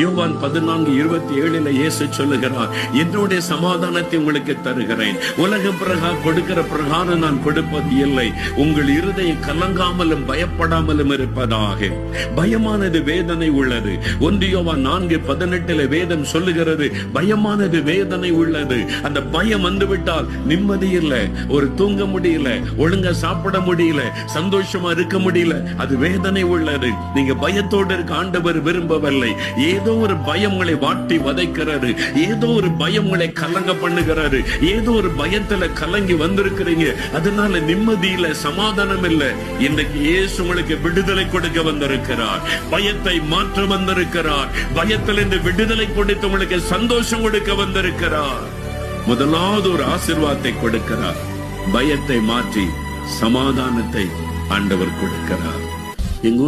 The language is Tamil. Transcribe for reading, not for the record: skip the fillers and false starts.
யோவான் 14:27 இயேசு சொல்லுகிறார், என்னுடைய சமாதானத்தை உங்களுக்கு தருகிறேன், உலக பிரகாரம் கொடுக்கிற பிரகாரம் நான் கொடுப்பது இல்லை, உங்கள் இருதயம் கலங்காமலும் பயப்படாமலும் இருப்பதாக. பயமானது வேதனை உள்ளது. 1 யோவான் 4:18 வேதம் சொல்லுகிறது, பயமானது வேதனை உள்ளது. அந்த பயம் வந்துவிட்டால் நிம்மதி இல்லை, ஒரு தூங்க முடியல, ஒழுங்கா சாப்பிட முடியல, சந்தோஷமா இருக்க முடியல. அது வேதனை உள்ளது. நீங்க பயத்தோடு இருக்க ஆண்டவர் விரும்பவில்லை. ஏதோ ஒரு பயம் உங்களை வாட்டி வதைக்கிறாரு, ஏதோ ஒரு பயம் உங்களை கலங்க பண்ணுகிறாரு, ஏதோ ஒரு பயத்துல கலங்கி வந்திருக்கிறீங்க. அதனால நிம்மதி இல்ல, சமாதானம் இல்ல. இன்றைக்கு இயேசு உங்களுக்கு விடுதலை கொடுக்க வந்திருக்கிறார், பயத்தை மாற்ற வந்திருக்கிறார், பயத்திலிருந்து விடுதலை கொடுத்து உங்களுக்கு சந்தோஷம் கொடுக்க வந்திருக்கிறார். முதலாவது ஒரு ஆசீர்வாதத்தை கொடுக்கிறார், பயத்தை மாற்றி சமாதானத்தை ஆண்டவர் கொடுக்கிறார். எங்க